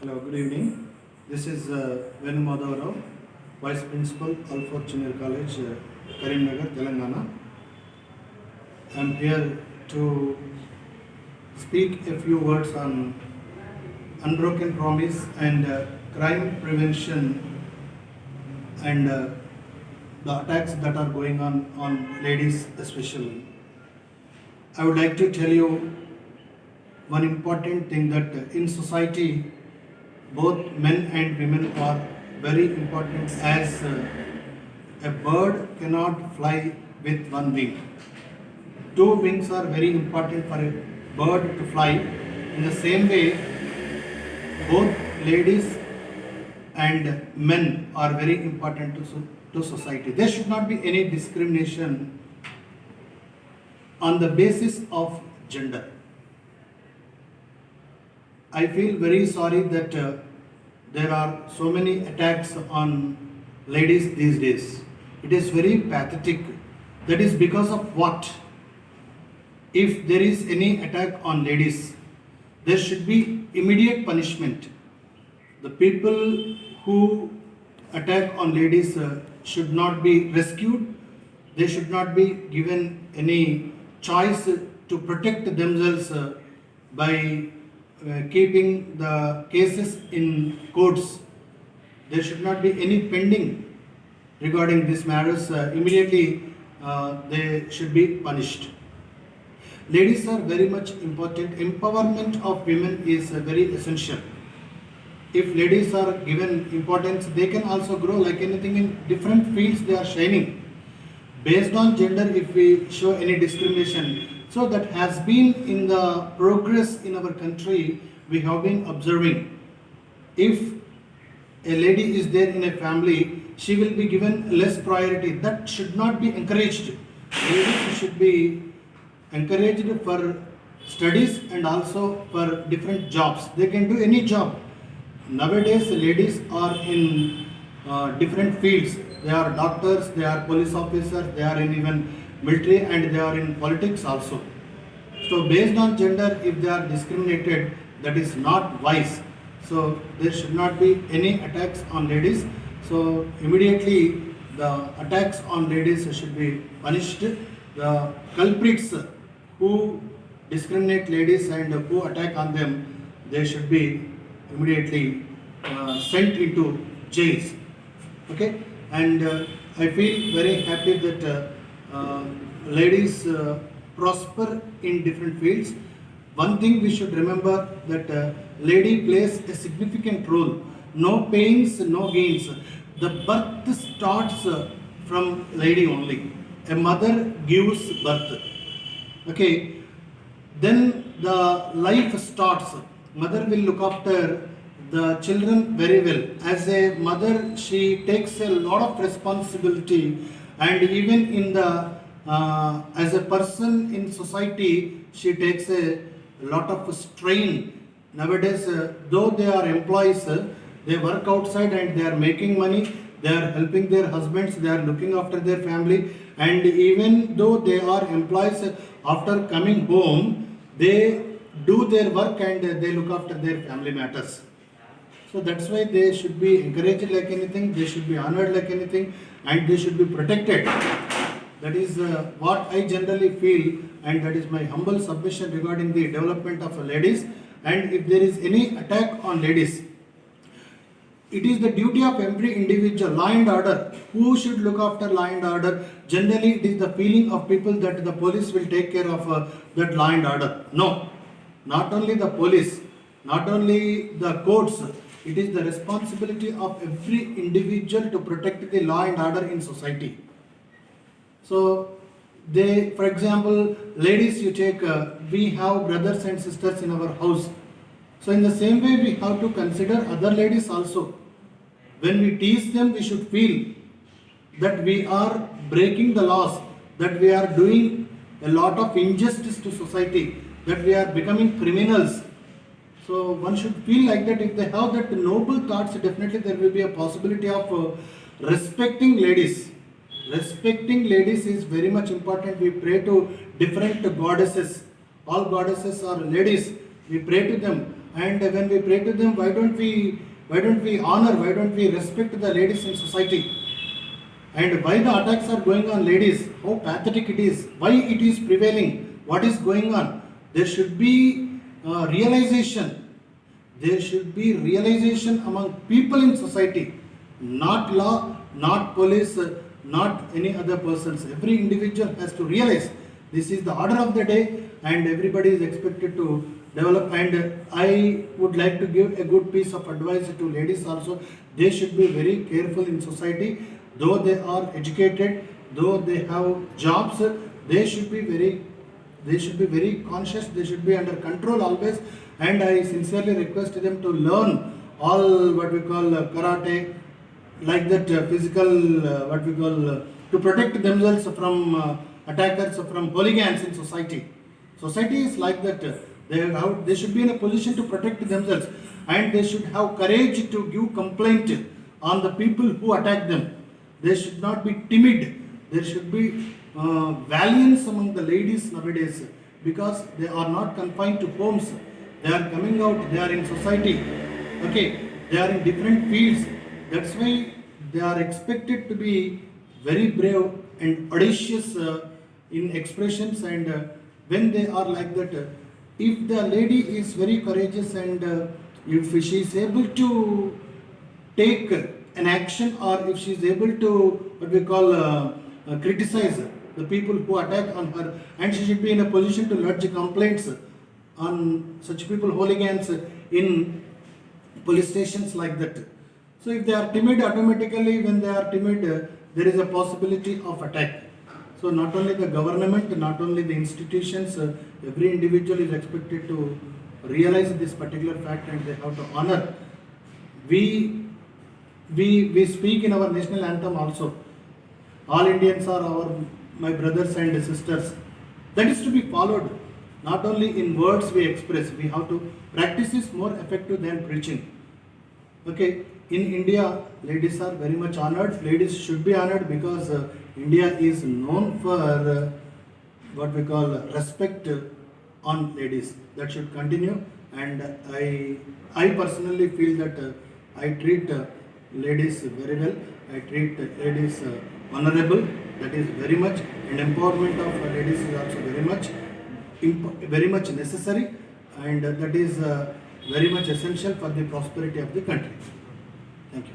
Hello, good evening. This is Venu Madhavarao, Vice Principal, Alford Junior College, Karimnagar, Telangana. I am here to speak a few words on unbroken promise and crime prevention and the attacks that are going on ladies especially. I would like to tell you one important thing that in society both men and women are very important as a bird cannot fly with one wing. Two wings are very important for a bird to fly. In the same way, both ladies and men are very important to society. There should not be any discrimination on the basis of gender. I feel very sorry that there are so many attacks on ladies these days. It is very pathetic. That is because of what? If there is any attack on ladies, there should be immediate punishment. The people who attack on ladies should not be rescued. They should not be given any choice to protect themselves by keeping the cases in courts. There should not be any pending regarding these matters. Immediately they should be punished. Ladies are very much important. Empowerment of women is very essential. If ladies are given importance, they can also grow like anything in different fields they are shining. Based on gender, if we show any discrimination, so that has been in the progress in our country, we have been observing. If a lady is there in a family, she will be given less priority. That should not be encouraged. Ladies should be encouraged for studies and also for different jobs. They can do any job. Nowadays, ladies are in different fields. They are doctors, they are police officers, they are in even military, and they are in politics also. So based on gender, if they are discriminated, that is not wise. So there should not be any attacks on ladies. So immediately the attacks on ladies should be punished. The culprits who discriminate ladies and who attack on them, they should be immediately sent into jails. Okay, and I feel very happy that ladies prosper in different fields. One thing we should remember that lady plays a significant role. No pains, no gains. The birth starts from lady only. A mother gives birth. Okay, then the life starts. Mother will look after the children very well. As a mother, she takes a lot of responsibility, and even in the as a person in society, she takes a lot of strain. Nowadays, though they are employees, they work outside and they are making money. They are helping their husbands. They are looking after their family, and even though they are employees, after coming home, they do their work and they look after their family matters. So that's why they should be encouraged like anything, they should be honored like anything, and they should be protected. That is what I generally feel, and that is my humble submission regarding the development of ladies. And if there is any attack on ladies, it is the duty of every individual. Law and order, who should look after law and order? Generally, it is the feeling of people that the police will take care of that law and order. No, not only the police, not only the courts. It is the responsibility of every individual to protect the law and order in society. So, they, for example, ladies, you take, we have brothers and sisters in our house. So, in the same way, we have to consider other ladies also. When we teach them, we should feel that we are breaking the laws, that we are doing a lot of injustice to society, that we are becoming criminals. So one should feel like that. If they have that noble thoughts, definitely there will be a possibility of respecting ladies. Respecting ladies is very much important. We pray to different goddesses. All goddesses are ladies. We pray to them. And when we pray to them, why don't we honor, why don't we respect the ladies in society? And why the attacks are going on ladies? How pathetic it is? Why it is prevailing? What is going on? There should be realization. There should be realization among people in society, not law, not police, not any other persons. Every individual has to realize this is the order of the day, and everybody is expected to develop. And I would like to give a good piece of advice to ladies also. They should be very careful in society. Though they are educated, though they have jobs, they should be very conscious. They should be under control always. And I sincerely request them to learn all what we call karate, like that physical what we call to protect themselves from attackers, from hooligans in society. Society is like that. They should be in a position to protect themselves, and they should have courage to give complaint on the people who attack them. They should not be timid. There should be valiance among the ladies nowadays, because they are not confined to homes. They are coming out, they are in society. Okay, they are in different fields. That's why they are expected to be very brave and audacious in expressions. And when they are like that, if the lady is very courageous, and if she is able to take an action, or if she is able to what we call criticize the people who attack on her, and she should be in a position to lodge complaints on such people, hooligans, in police stations like that. So if they are timid, automatically when they are timid, there is a possibility of attack. So not only the government, not only the institutions, every individual is expected to realize this particular fact, and they have to honor. We speak in our national anthem also. All Indians are my brothers and sisters. That is to be followed. Not only in words we express, we have to practice is more effective than preaching. Okay, in India, ladies are very much honored. Ladies should be honored, because India is known for what we call respect on ladies. That should continue, and I personally feel that I treat ladies very well. I treat ladies honorable. That is very much, and empowerment of ladies is also very much necessary, and that is very much essential for the prosperity of the country. Thank you.